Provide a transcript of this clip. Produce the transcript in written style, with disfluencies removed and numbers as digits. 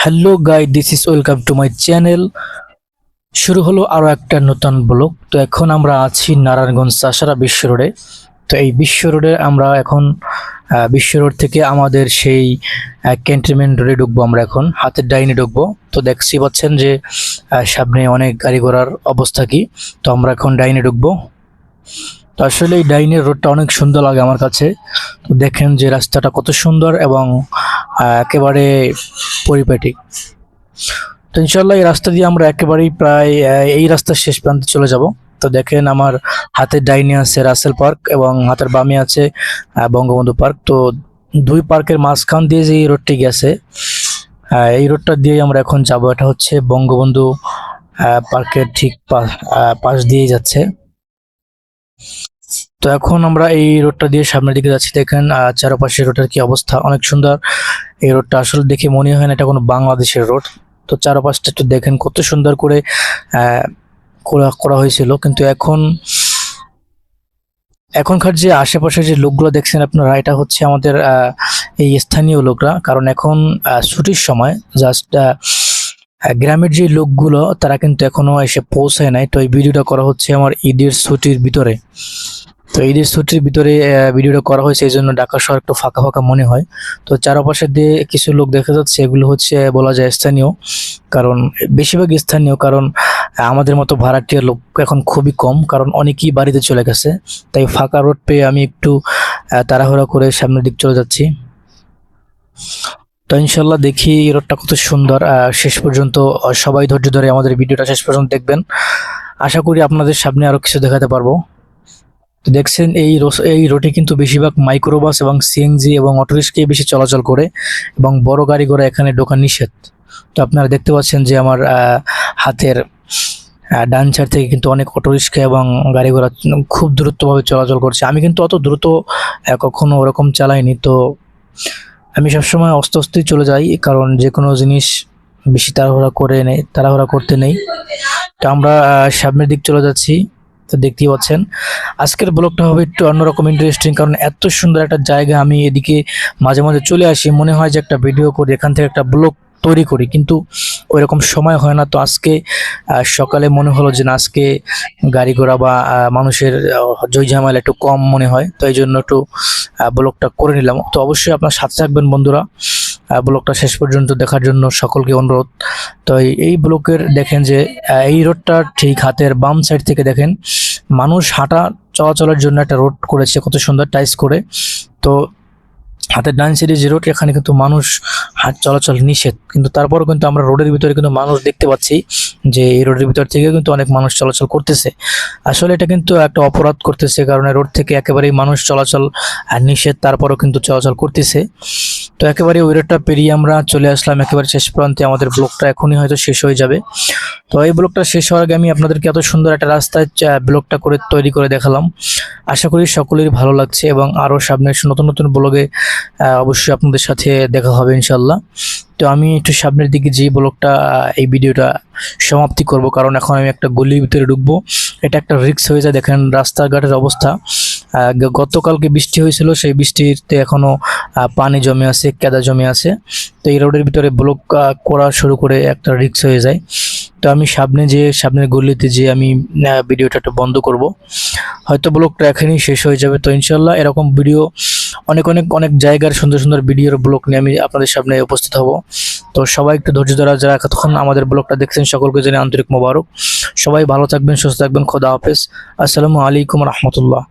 Hello guy, this is welcome to my channel. শুরু হলো আরও একটা নতুন ব্লগ। তো এখন আমরা আছি নারায়ণগঞ্জ চাষারা বিশ্ব রোডে। তো এই বিশ্ব রোডে আমরা এখন বিশ্ব রোড থেকে আমাদের সেই ক্যান্টনমেন্ট রোডে ঢুকবো। আমরা এখন হাতের ডাইনে ঢুকবো। তো দেখছি পাচ্ছেন যে সামনে অনেক গাড়ি ঘোড়ার অবস্থা কি। তো আমরা এখন ডাইনে ঢুকবো। তো আসলে এই ডাইনের রোডটা অনেক সুন্দর লাগে আমার কাছে। তো দেখেন যে রাস্তাটা কত সুন্দর এবং একেবারে পরিপাটি। তো ইনশাল্লাহ এই রাস্তা দিয়ে আমরা একেবারেই প্রায় এই রাস্তার শেষ প্রান্তে চলে যাব। তো দেখেন আমার হাতের ডাইনে আছে রাসেল পার্ক এবং হাতের বামে আছে বঙ্গবন্ধু পার্ক। তো দুই পার্কের মাঝখান দিয়ে যে এই রোডটি গেছে, এই রোডটা দিয়ে আমরা এখন যাব। এটা হচ্ছে বঙ্গবন্ধু পার্কের ঠিক পাশ দিয়ে যাচ্ছে। তো এখন আমরা এই রোডটা দিয়ে সামনের দিকে যাচ্ছি। দেখেন চারপাশে রোডের কি অবস্থা, অনেক সুন্দর। এই রোডটা আসলে দেখে মনে হয় না এটা কোনো বাংলাদেশের রোড। তো চারপাশটা একটু দেখেন কত সুন্দর করে করা হয়েছিল। কিন্তু এখনকার যে আশেপাশে যে লোকগুলো দেখছেন আপনারা, এটা হচ্ছে আমাদের এই স্থানীয় লোকরা। কারণ এখন ছুটির সময় জাস্ট গ্রামের যে লোকগুলো তারা কিন্তু এখনো এসে পৌঁছায় নাই। তো এই ভিডিওটা করা হচ্ছে আমার ঈদের ছুটির ভিতরে। তো ঈদের ছুটির ভিতরে ভিডিওটা করা হয়েছে, এই জন্য ঢাকা শহর একটু ফাঁকা ফাঁকা মনে হয়। তো চারপাশে দিয়ে কিছু লোক দেখা যাচ্ছে, এগুলো হচ্ছে বলা যায় স্থানীয়। কারণ বেশিরভাগ স্থানীয়, কারণ আমাদের মতো ভাড়াটিয়া লোক এখন খুবই কম, কারণ অনেকেই বাড়িতে চলে গেছে। তাই ফাঁকা রোড পেয়ে আমি একটু তাড়াহুড়া করে সামনের দিক চলে যাচ্ছি। তো ইনশাল্লাহ দেখি এই রোডটা কত সুন্দর। শেষ পর্যন্ত সবাই ধৈর্য ধরে আমাদের ভিডিওটা শেষ পর্যন্ত দেখবেন। আশা করি আপনাদের সামনে আরো কিছু দেখাতে পারবো। তো দেখছেন এই রোডে কিন্তু বেশিরভাগ মাইক্রোবাস এবং সিএনজি এবং অটোরিক্সাই বেশি চলাচল করে এবং বড় গাড়ি ঘোড়া এখানে ঢোকা নিষেধ। তো আপনারা দেখতে পাচ্ছেন যে আমার হাতের ডান সাইড থেকে কিন্তু অনেক অটোরিক্সা এবং গাড়ি ঘোড়া খুব দ্রুতভাবে চলাচল করছে। আমি কিন্তু অত দ্রুত কখনো ওরকম চালাইনি। তো আমি সবসময় আস্তে আস্তেই চলে যাই, কারণ যে কোনো জিনিস বেশি তাড়াহুড়া করতে নেই। তো আমরা সামনের দিক চলে যাচ্ছি। তো দেখতেই পাচ্ছেন আজকের ব্লগটা হবে একটু অন্যরকম ইন্টারেস্টিং, কারণ এত সুন্দর একটা জায়গা আমি এদিকে মাঝে মাঝে চলে আসি, মনে হয় যে একটা ভিডিও করি, এখান থেকে একটা ব্লগ তৈরি করি, কিন্তু ওইরকম সময় হয় না। তো আজকে সকালে মনে হলো যে না, আজকে গাড়ি ঘোড়া বা মানুষের জয় ঝামেলা একটু কম মনে হয়, তো এই জন্য একটু ব্লগটা করে নিলাম। তো অবশ্যই আপনার সাথে থাকবেন বন্ধুরা, ব্লগটা শেষ পর্যন্ত দেখার জন্য সকলকে অনুরোধ। তো এই ব্লকের দেখেন যে এই রোডটা ঠিক হাতের বাম সাইড থেকে দেখেন মানুষ হাঁটা চলাচলের জন্য একটা রোড করেছে কত সুন্দর টাইস করে। তো হাতের ডান সাইডে যে রোড, এখানে কিন্তু মানুষ হাত চলাচল নিষেধ, কিন্তু তারপরও কিন্তু আমরা রোডের ভিতরে কিন্তু মানুষ দেখতে পাচ্ছি যে এই রোডের ভিতর থেকে কিন্তু অনেক মানুষ চলাচল করতেছে। আসলে এটা কিন্তু একটা অপরাধ করতেছে, কারণ রোড থেকে একেবারেই মানুষ চলাচল নিষেধ, তারপরও কিন্তু চলাচল করতেছে। তো একেবারে ওই রোডটা পেরিয়ে আমরা চলে আসলাম একেবারে শেষ প্রান্তে। আমাদের ব্লগটা এখনই হয়তো শেষ হয়ে যাবে। তো এই ব্লগটা শেষ হওয়ার আগে আমি আপনাদেরকে এত সুন্দর একটা রাস্তায় ব্লগটা তৈরি করে দেখালাম। আশা করি সকলেরই ভালো লাগছে এবং আরও সামনে নতুন নতুন ব্লগে অবশ্যই আপনাদের সাথে দেখা হবে ইনশাল্লাহ। তো আমি একটু সামনের দিকে যে ব্লগটা এই ভিডিওটা সমাপ্তি করব, কারণ এখন আমি একটা গলির ভিতরে ঢুকবো। এটা একটা রিস্ক হয়ে যায়। দেখেন রাস্তাঘাটের অবস্থা, গতকালকে বৃষ্টি হয়েছিল, সেই বৃষ্টিতে এখনো পানি জমে আছে, কাদা জমে আছে। তো এই রোডের ভিতরে ব্লক করা শুরু করে একটা রিস্ক হয়ে যায়। তো আমি সামনের গলিতে যে আমি ভিডিওটা একটু বন্ধ করব, হয়তো ব্লগটা এখানেই শেষ হয়ে যাবে। তো ইনশাল্লাহ এরকম ভিডিও অনেক অনেক অনেক জায়গার সুন্দর সুন্দর ভিডিওর ব্লগ নিয়ে আমি আপনাদের সামনে উপস্থিত হব। তো সবাই একটু ধৈর্য ধরা, যারা এতক্ষণ আমাদের ব্লগটা দেখছেন সকলকে জানাই আন্তরিক মোবারক। সবাই ভালো থাকবেন, সুস্থ থাকবেন। খোদা হাফেজ। আসসালামু আলাইকুম রহমতুল্লাহ।